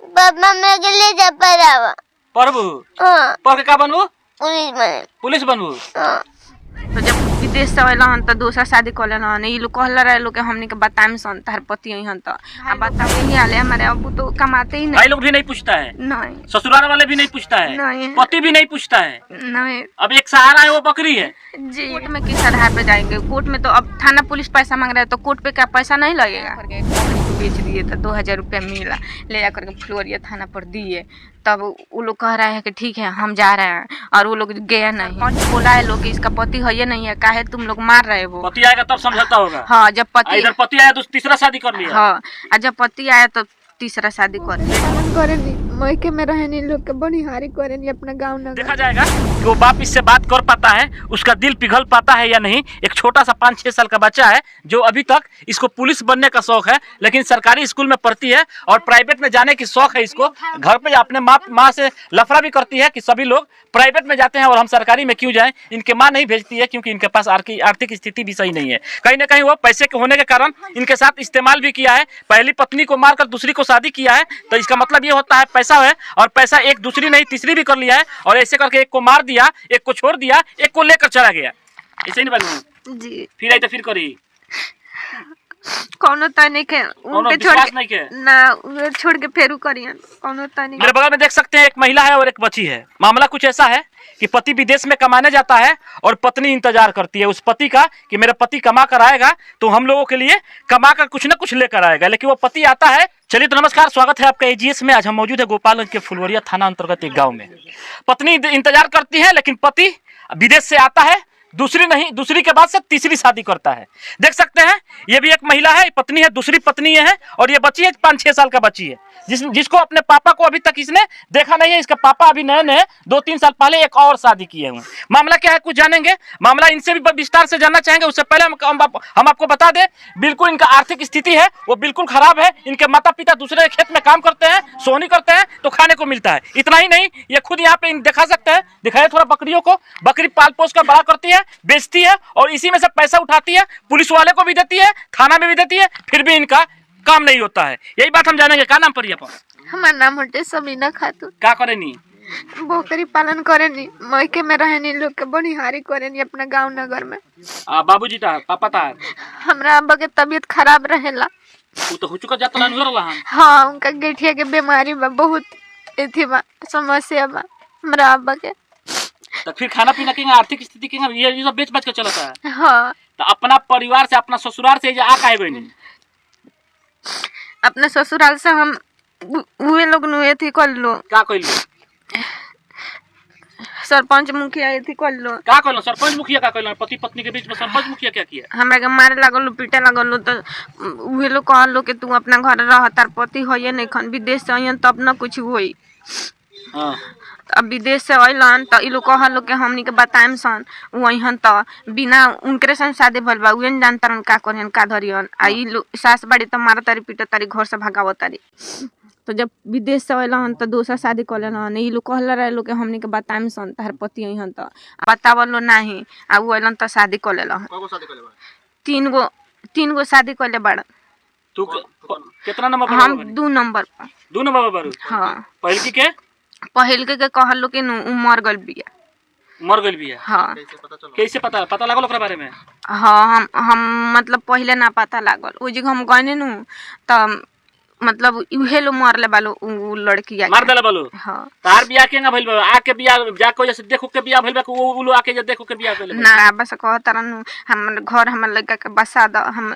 पापा मैं के ले जा पढ़ावा पढ़बू पढ़ के का बनबू? पुलिस बनबू। तो जब विदेश से अलन तो दूसरा शादी कर लेना ये लोग कहला रहे लोग हमने के बताएं सन तार पति यही तो अब बताओ नहीं आले हमारे अबू तो कमाते ही नहीं। भाई लोग भी नहीं पूछता है? नहीं। ससुराल वाले भी नहीं पूछता है? नहीं। पति भी नहीं पूछता है? नहीं। अब एक सहारा है वो बकरी है जी। कोर्ट में किस आधार पे जाएंगे? कोर्ट में तो अब थाना पुलिस पैसा मांग रहा है तो कोर्ट पे क्या पैसा नहीं लगेगा? बेच दिए तो 2000 रुपया मिला ले जा करके फ्लोरिया थाना पर दिए तब वो लोग कह रहे हैं कि ठीक है हम जा रहे हैं और वो लोग गया नहीं। कौन बोला है लोग कि इसका पति है ये नहीं है काहे तुम लोग मार रहे हो? पति आएगा तब समझौता होगा। हाँ जब पति इधर पति आया तो तीसरा शादी कर लिया। हाँ और जब पति आया तो तीसरा शादी कर लिया। मैके में रहने लोग के बनिहारी करेनी अपना गांव नगर। देखा जाएगा कि वो बाप इससे बात कर पाता है, उसका दिल पिघल पाता है या नहीं। एक छोटा सा 5-6 साल का बच्चा है जो अभी तक इसको पुलिस बनने का शौक है, लेकिन सरकारी स्कूल में पढ़ती है और प्राइवेट में जाने की शौक है इसको। घर पे अपने माँ से लफड़ा भी करती है कि सभी लोग प्राइवेट में जाते हैं और हम सरकारी में क्यों जाएं। इनके माँ नहीं भेजती है क्योंकि इनके पास आर्थिक स्थिति भी सही नहीं है। कहीं ना कहीं वो पैसे के होने के कारण इनके साथ इस्तेमाल भी किया है। पहली पत्नी को मारकर दूसरी को शादी किया है तो इसका मतलब ये होता है पैसा है, और पैसा एक दूसरी नहीं तीसरी भी कर लिया है और ऐसे करके एक को मार दिया, एक को छोड़ दिया, एक को लेकर चला गया। ऐसे ही नहीं बाबू जी। फिर आई तो फिर करी कौनो तनिक है उनके छोड़ के फेरू करियन कौनो तनिक। मेरे बगल में देख सकते हैं एक महिला है और एक बच्ची है। मामला कुछ ऐसा है कि पति विदेश में कमाने जाता है और पत्नी इंतजार करती है उस पति का कि मेरा पति कमा कर आएगा तो हम लोगों के लिए कमा कर कुछ न कुछ लेकर आएगा, लेकिन वो पति आता है। चलिए तो नमस्कार, स्वागत है आपका एजीएस में। आज हम मौजूद है गोपालगंज के फुलवरिया थाना अंतर्गत एक गाँव में। पत्नी इंतजार करती है लेकिन पति विदेश से आता है, दूसरी नहीं दूसरी के बाद से तीसरी शादी करता है। देख सकते हैं ये भी एक महिला है, पत्नी है, दूसरी पत्नी है और ये बच्ची है 5-6 साल का बच्ची है जिसको अपने पापा को अभी तक इसने देखा नहीं है। इसका पापा अभी नए 2-3 साल पहले एक और शादी किए हुए। मामला क्या है कुछ जानेंगे, मामला इनसे भी विस्तार से जानना चाहेंगे। उससे पहले हम आपको बता दें बिल्कुल इनका आर्थिक स्थिति है वो बिल्कुल खराब है। इनके माता पिता दूसरे खेत में काम करते हैं, सोहनी करते हैं तो खाने को मिलता है। इतना ही नहीं ये खुद यहाँ पे दिखा सकते हैं, दिखाए थोड़ा बकरियों को। बकरी पाल पोस कर बड़ा करती है, बेचती है और इसी में से पैसा उठाती है, पुलिस वाले को भी देती है, थाना में भी देती है, फिर भी इनका काम नहीं होता है। यही बात हम जानेंगे। क्या नाम पर हमारा नाम होते सबीना खातून। क्या करेनी? बकरी पालन करेनी, मैके में रहने लोग के बनिहारी करेनी अपना गांव नगर में। बाबूजी पापा तार हमरा अब्बा के तबीयत खराब रहेला। वो तो हो चुका जाता ना। हाँ उनका गठिया के बीमारी बा, बहुत एथी बा समस्या बा हमरा अब्बा के। तो फिर खाना पीना के आर्थिक स्थिति के ये सब बेच बाच के चलता है। हाँ तो अपना परिवार से अपना ससुराल से आ काहे गई? अपने ससुराल से हम उहे लोग नुए थी कर लो। का कइलो? सरपंच मुखिया थी कर लो। का कइलो? सरपंच मुखिया का कइलो? पति पत्नी के बीच में सरपंच मुखिया क्या किया? हमरा के मारे लागल पीटे लागल तो उहे लोग कहलो कि तू अपना घर रह, तार पति होये नहीं खन विदेश से आयन तब न कुछ होई। हां अब विदेश से अइलन तो इ लोग कहलो कि हमनी के बताएम सन वहीन तो बिना उनकरे संग शादी भइल बा उन जानतरन का करेन का धरियन आ इ लोग सास बाड़ी तो मार तारी पीट तारी घर से भगावत तारी। तो जब विदेश से अइलन तो दूसरा शादी कर लेलन। इ लोग कहला रहे लोग कि हमनी के बताएम सन तार पति यहीन तो बतावलो नहीं आ उ अइलन तो शादी कर लेलन। कगो शादी कर ले? 3 गो शादी कर ले बाड़। तू कितना नंबर पर? हम 2 नंबर पर। 2 नंबर पर? हां पहल के कहलो कि मर गइल बिया। मर गइल बिया? हाँ। कैसे पता लागल ओकरा बारे में? हाँ हम मतलब पहले ना पता लागल ओ जगह हम गने नु त मतलब उहे लो मारले बालो उ लड़की आ मार देले बालो। हां तार बिया के ना भइल बा? आके बिया जाको जैसे देखो के बिया भइल बा वो लो आके जे देखो के बिया भइल ना बस कहतरन हमर घर हमर लड़का के बसा द हम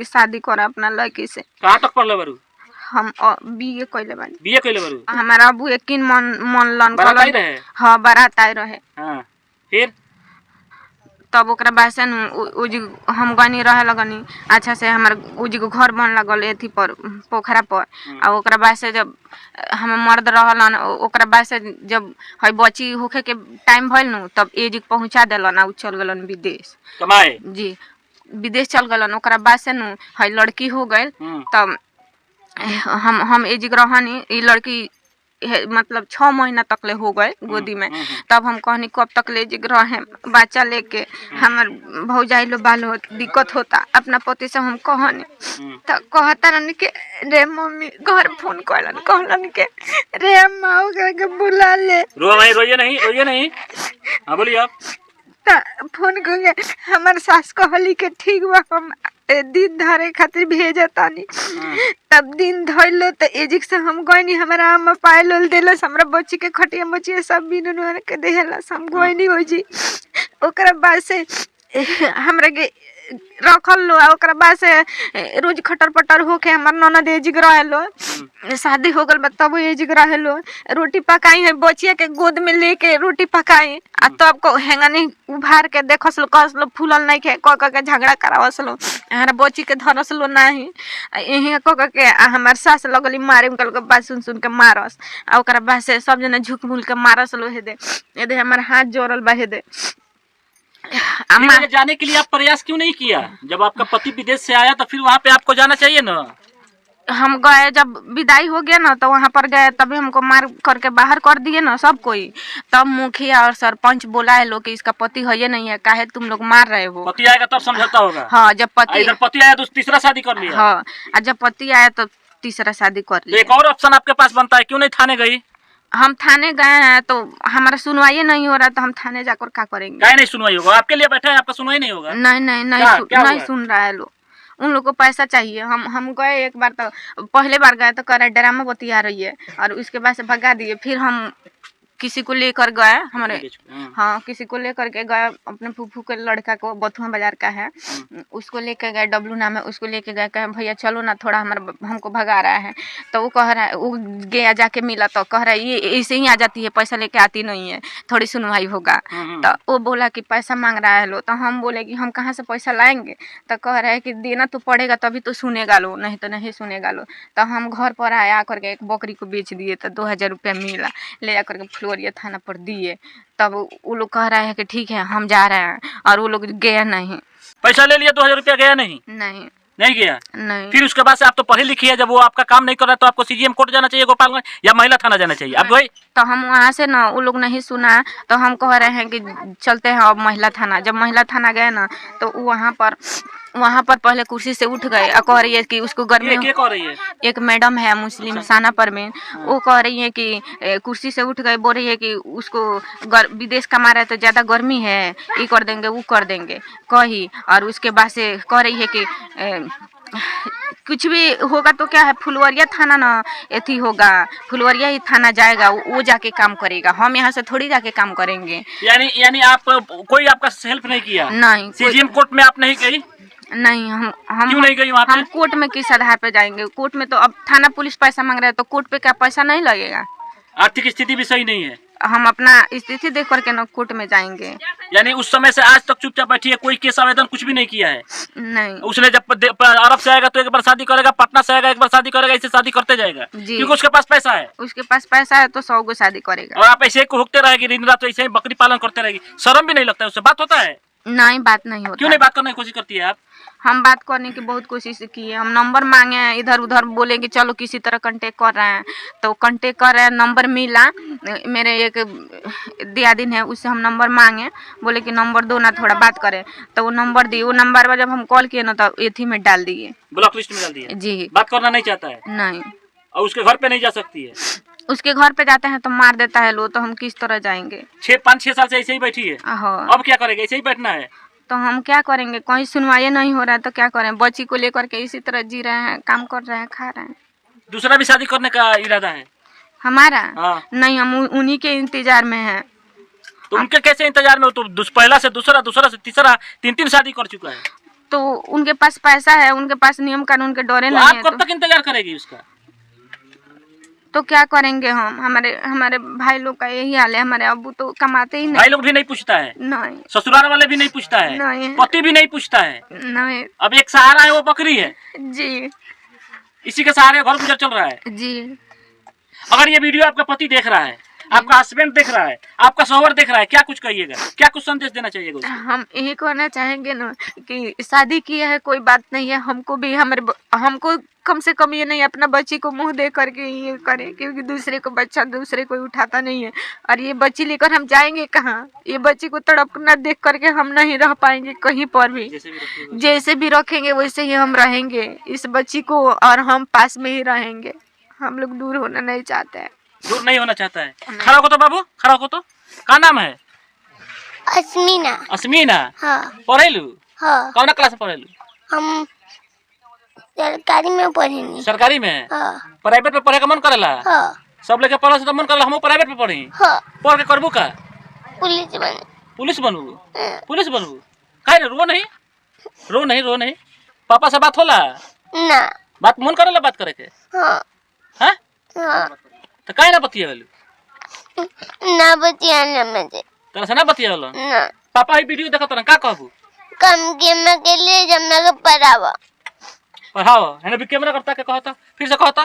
शादी कर अपना लड़की से। कहां तक पढ़ले बारू? हम बीए कइले बानी। बीए कइले बारू? हमारा अबू यकीन मन लन बारात रहे। हां बारात आई रहे। हां फिर तब ओकरा बाद से उजी हम गनी रहे लगनी अच्छा से हमार उजी को घर बन लगल एथी पर पोखरा पर। आ ओकरा बाद से जब हम मर्द रहलन ओकरा बाद से जब हई बच्ची होखे के टाइम भइल नु तब एज पहुंचा देलन आ चल गलन विदेश कमाए। जी विदेश चल गलन। ओकरा बाद से नु हई लड़की हो गइल तब हम एज रहनी ई लड़की मतलब 6 महीना तक ले हो गए गोदी में। तब हम कहनी कब तक ले जिग रहे बच्चा लेके, हमार भौजाई लो बाल दिक्कत होता। अपना पति से हम कहनी तो कहता रहनी के रे मम्मी घर फोन कहलन कहलन के रे माँ के बुला ले। रोइए नहीं रोइए नहीं। हाँ बोलिए आप। फोन करके हमार सास कहली के ठीक बा हम दिन धरे खातिर भेजे तानी। तब दिन धरलो तो एजिक से हम गईनी, हमारा आम पायल उल देलस, हमरा बच्ची के खटिया मचिया सब बिन के देहलस, हम गईनी हो जी। ओकरा बाद से हमरा के रखल लो, ओकरा बाद से रोज खटर पटर होके हमार ननद एजिक रहेलो, शादी हो गल तब एजिक रहेलो। रोटी पकाई है बचिया के गोद में लेके रोटी पकाई आ तब को हेंगनी उभार के देखस लो कहस लो फूलल नहीं के क के झगड़ा करावस लो, हमारा बच्ची के धरस लो नहीं यही क के हमार सास लगली मारे उनका लोग बात सुन सुन के मारस। आ ओकरा बाद से सब जना झुक मुल के मारस लो। हेदे हमार हाथ जोड़ल बा। हेदे जाने के लिए आप प्रयास क्यों नहीं किया? जब आपका पति विदेश से आया तो फिर वहाँ पे आपको जाना चाहिए ना। हम गए जब विदाई हो गया ना तो वहाँ पर गए, तभी हमको मार करके बाहर कर दिए ना सब कोई। तब मुखिया और सरपंच बोला लोग कि इसका पति है ये नहीं है, काहे तुम लोग मार रहे हो। पति आएगा तब समझौता होगा। हाँ जब पति आया तो तीसरा शादी कर लिया। हाँ और जब पति आया तो तीसरा शादी कर लिया। एक और ऑप्शन आपके पास बनता है, क्यों नहीं थाने गई? हम थाने गए हैं तो हमारा सुनवाई नहीं हो रहा, तो हम थाने जाकर क्या करेंगे? क्या नहीं सुनवाई होगा? आपके लिए बैठा है, आपका सुनवाई नहीं होगा? नहीं सुन रहा है लोग, उन लोग को पैसा चाहिए। हम गए एक बार, तो पहले बार गए तो कह रहे ड्रामा बतिया रही है और उसके बाद से भगा दिए। फिर हम किसी को लेकर गए हमारे, हाँ किसी को लेकर के गए अपने फूफू के लड़का को, बथुआ बाजार का है, उसको लेके गए, डब्लू नाम है, उसको लेके गए, कहे भैया चलो ना थोड़ा हमारा हमको भगा रहा है। तो वो कह रहा है, वो गया जाके मिला तो कह रहा है ये ऐसे ही आ जाती है, पैसा लेके आती नहीं है, थोड़ी सुनवाई होगा। तो वो बोला कि पैसा मांग रहा है लो। तो हम बोले कि हम कहाँ से पैसा लाएंगे? तो कह रहा है कि देना तो पड़ेगा तभी तो सुनेगा लो, नहीं तो नहीं सुनेगा लो। तो हम घर पर आया करके एक बकरी को बेच दिए, तो 2000 रुपया मिला, ले जा करके थाना पर दिए। तब वो लोग कह रहे हैं कि ठीक है हम जा रहे हैं, और वो लोग गया नहीं। पैसा ले लिया, 2000 रुपया गया नहीं? नहीं गया। नहीं। फिर उसके बाद से आप तो पढ़ी लिखी है, जब वो आपका काम नहीं कर रहा तो आपको सीजीएम कोर्ट जाना चाहिए गोपालगंज, या महिला थाना जाना चाहिए। आप गए? तो हम वहाँ से ना वो लोग नहीं सुना, तो हम कह रहे हैं कि चलते हैं अब महिला थाना। जब महिला थाना गए ना तो वहाँ पर पहले कुर्सी से उठ गए और कह रही है कि उसको गर्मी कह रही है। एक मैडम है मुस्लिम साना परवीन, वो कह रही है कि कुर्सी से उठ गए, बोल रही है कि उसको विदेश कमा रहे तो ज़्यादा गर्मी है, ये कर देंगे वो कर देंगे कही। और उसके बाद से कह रही है कि कुछ भी होगा तो क्या है, फुलवरिया थाना ना एथी होगा, फुलवरिया ही थाना जाएगा, वो जाके काम करेगा, हम यहाँ से थोड़ी जाके काम करेंगे। यानी आप कोई आपका हेल्प नहीं किया? नहीं। सीजीएम कोर्ट में आप नहीं गई? नहीं। हम क्यों नहीं गई वहाँ पे? हम कोर्ट में किस आधार पे जाएंगे? कोर्ट में तो अब थाना पुलिस पैसा मांग रहा है, तो कोर्ट पे क्या पैसा नहीं लगेगा? आर्थिक स्थिति भी सही नहीं है, हम अपना स्थिति देख करके ना कोर्ट में जाएंगे। यानी उस समय से आज तक चुपचाप बैठी है, कोई केस आवेदन कुछ भी नहीं किया है? नहीं। उसने जब अरब से आएगा तो एक बार शादी करेगा, पटना से आएगा एक बार शादी करेगा, ऐसे शादी करते जाएगा क्योंकि उसके पास पैसा है। उसके पास पैसा है तो 100 गो शादी करेगा। और आप ऐसे हुकते रहेगी दिन रात, ऐसे ही बकरी पालन करते रहेगी, शर्म भी नहीं लगता है? उससे बात होता है? नहीं, बात नहीं होता। क्यों नहीं बात करने की कोशिश करती है आप? हम बात करने की बहुत कोशिश की है, हम नंबर मांगे हैं, इधर उधर बोले कि चलो किसी तरह कांटेक्ट कर रहे हैं, तो कांटेक्ट कर रहे हैं, नंबर मिला, मेरे एक दियादिन है उससे हम नंबर मांगे, बोले कि नंबर दो ना थोड़ा बात करें, तो वो नंबर दिए। वो नंबर पर जब हम कॉल किए ना तो एथी में डाल दिए, ब्लॉक लिस्ट में डाल दिए। जी। बात करना नहीं चाहता है? नहीं। और उसके घर पे नहीं जा सकती है? उसके घर पे जाते हैं तो मार देता है लो, तो हम किस तरह जाएंगे? 5-6 साल से ऐसे ही बैठी है, अब क्या करेंगे? ऐसे ही बैठना है? तो हम क्या करेंगे? कोई सुनवाई नहीं हो रहा है तो क्या करें? बच्ची को लेकर के इसी तरह जी रहे हैं, काम कर रहे हैं, खा रहे हैं। दूसरा भी शादी करने का इरादा है हमारा? हाँ। नहीं, हम उन्हीं के इंतजार में हैं। तो उनके कैसे इंतजार में हो? तो पहला से दूसरा, दूसरा से तीसरा, 3 शादी कर चुका है। तो उनके पास पैसा है, उनके पास नियम कानून के डरे तो नहीं आप है। कब तक इंतजार करेगी उसका? तो क्या करेंगे हम? हमारे भाई लोग का यही हाल है, हमारे अब्बू तो कमाते ही नहीं। भाई लोग भी नहीं पूछता है? नहीं। ससुराल वाले भी नहीं पूछता है? नहीं। पति भी नहीं पूछता है? नहीं। अब एक सहारा है वो बकरी है जी। इसी के सहारे घर गुजर चल रहा है जी। अगर ये वीडियो आपका पति देख रहा है आपका हस्बैंड देख रहा है, आपका शौहर देख रहा है, क्या कुछ कहिएगा, क्या कुछ संदेश देना चाहिएगा उसको? हम यही कहना चाहेंगे ना कि शादी किया है कोई बात नहीं है, हमको भी हमको कम से कम ये नहीं अपना बच्ची को मुंह दे करके ये करें, क्योंकि दूसरे को बच्चा दूसरे को उठाता नहीं है। और ये बच्ची लेकर हम जाएंगे कहाँ? ये बच्ची को तड़पना देख करके हम नहीं रह पाएंगे कहीं पर भी। जैसे भी रखेंगे वैसे ही हम रहेंगे इस बच्ची को, और हम पास में ही रहेंगे। हम लोग दूर होना नहीं चाहते हैं। दूर नहीं होना चाहता है। खड़ा हो तो बाबू, खड़ा हो तो। क्या नाम है? अस्मीना। अस्मीना। हाँ पढ़ेलू? हाँ। कौन क्लास में पढ़ेलू? हम सरकारी में पढ़ेंगे। सरकारी में? हाँ प्राइवेट में पढ़े का मन करेला? हाँ सब लेके पढ़े से तो मन करेला हम प्राइवेट में पढ़ी। हाँ। पढ़ के करबू का? पुलिस बने। पुलिस बनबू? पुलिस बनबू? काहे रे, रो नहीं, रो नहीं, रो नहीं। पापा से बात होला ना? बात मन करेला बात करे के? हाँ हाँ हाँ। तो काहे ना बतियावेलू? ना बतियाना मुझे। तेरा से ना बतियावेलो? ना। पापा ही वीडियो देखत रहन, का कहबू? कम कैमरा के लिए जमना के पढ़ावा। पढ़ाओ है ना, कैमरा करता के कहता, फिर से कहता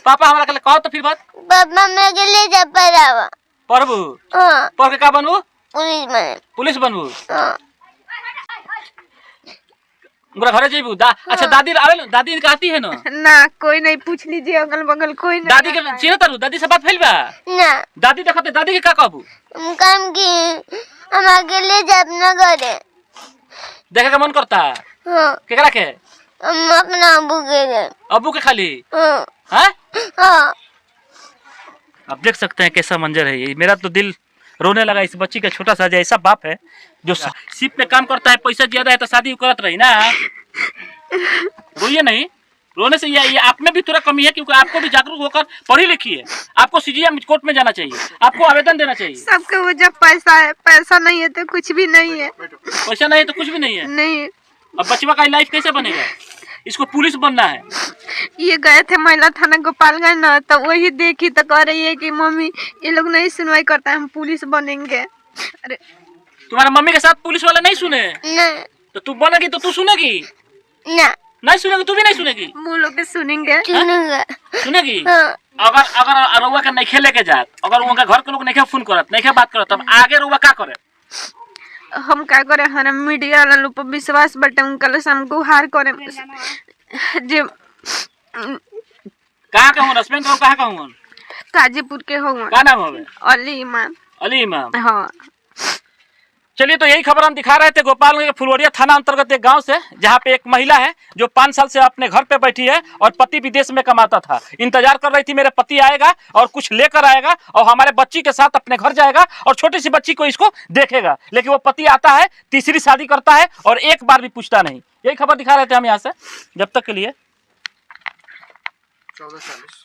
पापा हमरा के लिए कहो तो फिर बात। पापा मैं के लिए जब पढ़ावा। पढ़बू? हाँ। पढ़ के का बनबू? पुलिस बने। पुलिस बनबू? हाँ। हमरा घरे जेबू? अच्छा दादी आवेल, दादी कहती है ना? ना कोई नहीं, पूछ लीजिए अगल बगल कोई नहीं। दादी के चिन्ह तारू? दादी से बात फैल बा? ना। दादी देखते, दादी के का कहबू? हम काम की हम अकेले जब न करे। देखे का मन करता? हाँ। केकरा के? हम अपना अबू के लिए। अबू के खाली? हाँ। हाँ? हाँ। आप देख सकते हैं कैसा मंजर है ये। मेरा तो दिल रोने लगा इस बच्ची का। छोटा सा ऐसा बाप है जो शिप पे काम करता है, पैसा ज्यादा है तो शादी करत रही ना। रोइए नहीं, रोने से ये आप में भी थोड़ा कमी है, क्योंकि आपको भी जागरूक होकर पढ़ी लिखी है। आपको सीजीएम कोर्ट में जाना चाहिए, आपको आवेदन देना चाहिए। सबके वो जब पैसा है, पैसा नहीं है तो कुछ भी नहीं है। पैसा नहीं है तो कुछ भी नहीं है। नहीं। अब बच्चा का लाइफ कैसे बनेगा? इसको पुलिस बनना है। ये गए थे महिला थाना गोपालगंज ना, तो वही देखी तो कह रही है कि मम्मी ये लोग नहीं सुनवाई करता है, हम पुलिस बनेंगे। अरे तुम्हारा मम्मी के साथ पुलिस वाले नहीं सुने? ना। तो तू बनेगी तो तू सुनेगी? ना। नहीं सुनेगी, तू भी नहीं सुनेगी। वो लोग के सुनेंगे। सुनूंगा। सुनेगी? हाँ। अगर रुआ के नहीं खेले के जात, अगर उनका घर के लोग नहीं फोन करत, नहीं बात करत, तब आगे रुआ का करे? हम क्या करे, हमारा मीडिया वाला लोग पर विश्वास बटे, उनका से हम गुहार करे जे कहाँ का हूँ हस्बैंड को? कहाँ का हूँ? गाजीपुर के हो। क्या नाम है? अली इमाम। अली इमाम। हाँ। चलिए, तो यही खबर हम दिखा रहे थे गोपालगंज के फुलवरिया थाना अंतर्गत एक गांव से, जहां पे एक महिला है जो 5 साल से अपने घर पे बैठी है और पति विदेश में कमाता था। इंतजार कर रही थी मेरे पति आएगा और कुछ लेकर आएगा और हमारे बच्ची के साथ अपने घर जाएगा और छोटी सी बच्ची को इसको देखेगा। लेकिन वो पति आता है, तीसरी शादी करता है और एक बार भी पूछता नहीं। यही खबर दिखा रहे थे हम यहाँ से। जब तक के लिए 1440।